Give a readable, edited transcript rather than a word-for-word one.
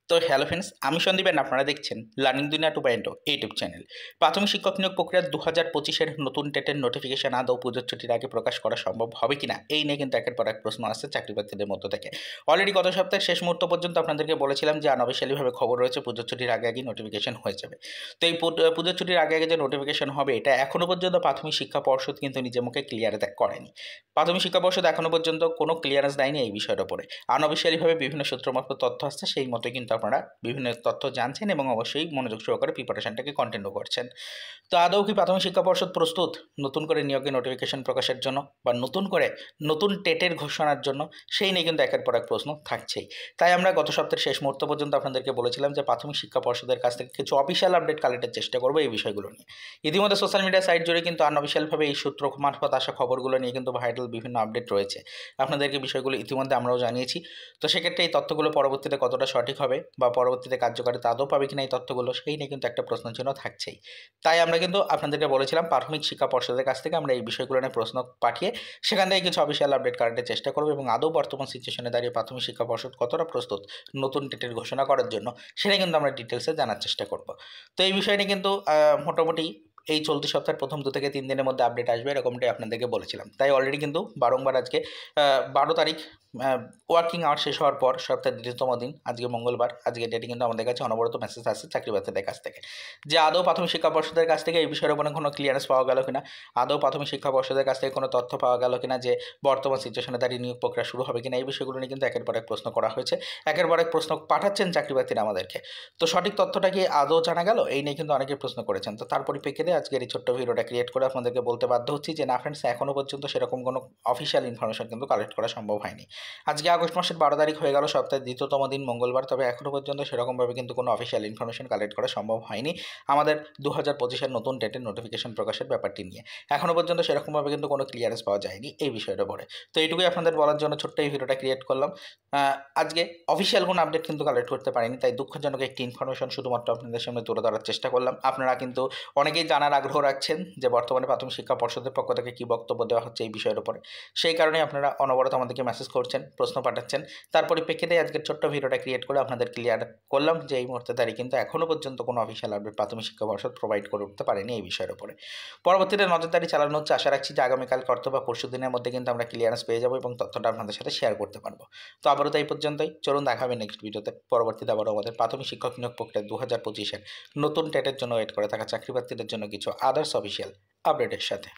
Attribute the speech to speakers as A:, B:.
A: তো hello friends, আমি Sandeep and আপনারা দেখছেন লার্নিং দুনিয়া 2.0 ইউটিউব চ্যানেল। প্রাথমিক শিক্ষক নিয়োগ প্রক্রিয়া 2025-এর নতুন টেটের নোটিফিকেশন আদৌ পুজোর ছুটির আগে প্রকাশ করা সম্ভব হবে কিনা, এই নিয়ে কিন্তু একের পর এক প্রশ্ন আসছে চাকরি প্রার্থীদের মধ্য থেকে। অলরেডি গত সপ্তাহের শেষ মুহূর্ত পর্যন্ত আপনাদেরকে বলেছিলাম যে আনঅফিসিয়ালিভাবে খবর রয়েছে পুজোর ছুটির আগে আগেই নোটিফিকেশন হয়ে যাবে। তো এই পুজোর ছুটির আগে আগে যে নোটিফিকেশন হবে, এটা এখনো পর্যন্ত প্রাথমিক শিক্ষা পর্ষদ কিন্তু নিজের মুখে ক্লিয়ার করেনি। প্রাথমিক শিক্ষা পর্ষদ এখনো পর্যন্ত কোনো ক্লিয়ারেন্স দেয়নি এই বিষয়ের উপরে। আনঅফিসিয়ালিভাবে বিভিন্ন সূত্র মারফত তথ্য আসছে, সেই মতোই কিন্তু আপনারা বিভিন্ন তথ্য জানছেন এবং অবশ্যই মনোযোগ সহকারে প্রিপারেশনটাকে কন্টিনিউ করছেন। তো আদৌ কি প্রাথমিক শিক্ষা পর্ষদ প্রস্তুত নতুন করে নিয়োগের নোটিফিকেশন প্রকাশের জন্য বা নতুন করে নতুন টেটের ঘোষণার জন্য, সেই নিয়ে কিন্তু একের পর এক প্রশ্ন থাকছেই। তাই আমরা গত সপ্তাহের শেষ মুহূর্ত পর্যন্ত আপনাদেরকে বলেছিলাম যে প্রাথমিক শিক্ষা পর্ষদের কাছ থেকে কিছু অফিসিয়াল আপডেট কালেক্টের চেষ্টা করবো এই বিষয়গুলো নিয়ে। ইতিমধ্যে সোশ্যাল মিডিয়া সাইট জুড়ে কিন্তু আনঅফিসিয়ালভাবে এই সূত্র মারফত আসা খবরগুলো নিয়ে কিন্তু ভাইরাল বিভিন্ন আপডেট রয়েছে। আপনাদেরকে বিষয়গুলো ইতিমধ্যে আমরাও জানিয়েছি। তো সেক্ষেত্রে এই তথ্যগুলো পরবর্তীতে কতটা সঠিক হবে বা পরবর্তীতে কার্যকারিতা আদৌ পাবে কিনা এই তথ্যগুলো, সেই নিয়ে কিন্তু একটা প্রশ্ন চিহ্ন থাকছেই। তাই আমরা কিন্তু আপনাদেরকে বলেছিলাম প্রাথমিক শিক্ষা পর্ষদের কাছ থেকে আমরা এই বিষয়গুলো নিয়ে প্রশ্ন পাঠিয়ে সেখান থেকে কিছু অফিসিয়াল আপডেট কালেক্টের চেষ্টা করবো এবং আদৌ বর্তমান সিচুয়েশনে দাঁড়িয়ে প্রাথমিক শিক্ষা পর্ষদ কতটা প্রস্তুত নতুন টেটের ঘোষণা করার জন্য, সেটা কিন্তু আমরা ডিটেলসে জানার চেষ্টা করব। তো এই বিষয় নিয়ে কিন্তু মোটামুটি এই চলতি সপ্তাহের প্রথম 2 থেকে 3 দিনের মধ্যে আপডেট আসবে এরকমটাই আপনাদেরকে বলেছিলাম। তাই অলরেডি কিন্তু বারংবার আজকে 12 তারিখ ওয়ার্কিং আওয়ার শেষ হওয়ার পর সপ্তাহের দ্বিতীয়তম দিন, আজকে মঙ্গলবার, আজকে ডেটে কিন্তু আমাদের কাছে অনবরত মেসেজ আসছে চাকরি প্রার্থীদের কাছ থেকে যে আদৌ প্রাথমিক শিক্ষা পর্ষদের কাছ থেকে এই বিষয়ের উপরে কোনো ক্লিয়ারেন্স পাওয়া গেল কিনা, আদৌ প্রাথমিক শিক্ষা পর্ষদের কাছ থেকে কোনো তথ্য পাওয়া গেল কিনা যে বর্তমান সিচুয়েশনে দাঁড়িয়ে নিয়োগ প্রক্রিয়া শুরু হবে কিনা। এই বিষয়গুলো নিয়ে কিন্তু একের পর এক প্রশ্ন করা হয়েছে, একের পর এক প্রশ্ন পাঠাচ্ছেন চাকরি প্রার্থীরা আমাদেরকে। তো সঠিক তথ্যটা কি আদৌ জানা গেল, এই নিয়ে কিন্তু অনেকেই প্রশ্ন করেছেন। তো তার পরিপ্রেক্ষিতে আজকের এই ছোট্ট ভিডিওটা ক্রিয়েট করে আপনাদেরকে বলতে বাধ্য হচ্ছি যে না ফ্রেন্ডস, এখনও পর্যন্ত সেরকম কোনো অফিসিয়াল ইনফরমেশন কিন্তু কালেক্ট করা সম্ভব হয়নি। আজকে আগস্ট মাসের 12 তারিখ হয়ে গেল, সপ্তাহের দ্বিতীয়তম দিন মঙ্গলবার, তবে এখনও পর্যন্ত সেরকমভাবে কিন্তু কোনো অফিসিয়াল ইনফরমেশন কালেক্ট করা সম্ভব হয়নি আমাদের 2025-এর নতুন ডেটের নোটিফিকেশন প্রকাশের ব্যাপারটি নিয়ে। এখনও পর্যন্ত সেরকমভাবে কিন্তু কোনো ক্লিয়ারেন্স পাওয়া যায়নি এই বিষয়টার উপরে। তো এইটুকুই আপনাদের বলার জন্য ছোট্ট এই ভিডিওটা ক্রিয়েট করলাম। আজকে অফিসিয়াল কোনো আপডেট কিন্তু কালেক্ট করতে পারিনি, তাই দুঃখজনক একটি ইনফরমেশন শুধুমাত্র আপনাদের সামনে তুলে ধরার চেষ্টা করলাম। আপনারা কিন্তু অনেকেই জানার আগ্রহ রাখছেন যে বর্তমানে প্রাথমিক শিক্ষা পর্ষদের পক্ষ থেকে কী বক্তব্য দেওয়া হচ্ছে এই বিষয়ের উপরে। সেই কারণে আপনারা অনবরত আমাদেরকে মেসেজ করছেন, প্রশ্ন পাঠাচ্ছেন। তার পরিপ্রেক্ষিতে আজকের ছোট্ট ভিডিওটা ক্রিয়েট করে আপনাদের ক্লিয়ার করলাম যে এই মুহূর্তে দাঁড়িয়ে কিন্তু এখনও পর্যন্ত কোনো অফিসিয়াল আপডেট প্রাথমিক শিক্ষা পর্ষদ প্রোভাইড করে উঠতে পারেনি এই বিষয়ের উপরে। পরবর্তীতে নজরদারি চালানো হচ্ছে, আশা রাখছি যে আগামীকাল অথবা পরশু দিনের মধ্যে কিন্তু আমরা ক্লিয়ারেন্স পেয়ে যাবো এবং তথ্যটা আপনাদের সাথে শেয়ার করতে পারবো। তো আবারও তাই পর্যন্তই, চলুন দেখা হবে নেক্সট ভিডিওতে। পরবর্তীতে আবারও আমাদের প্রাথমিক শিক্ষক নিয়োগ প্রক্রিয়া 2025-এর নতুন টেটের জন্য ওয়েট করে থাকা চাকরি প্রার্থীদের জন্য কিছু আদার্স অফিসিয়াল আপডেটের সাথে।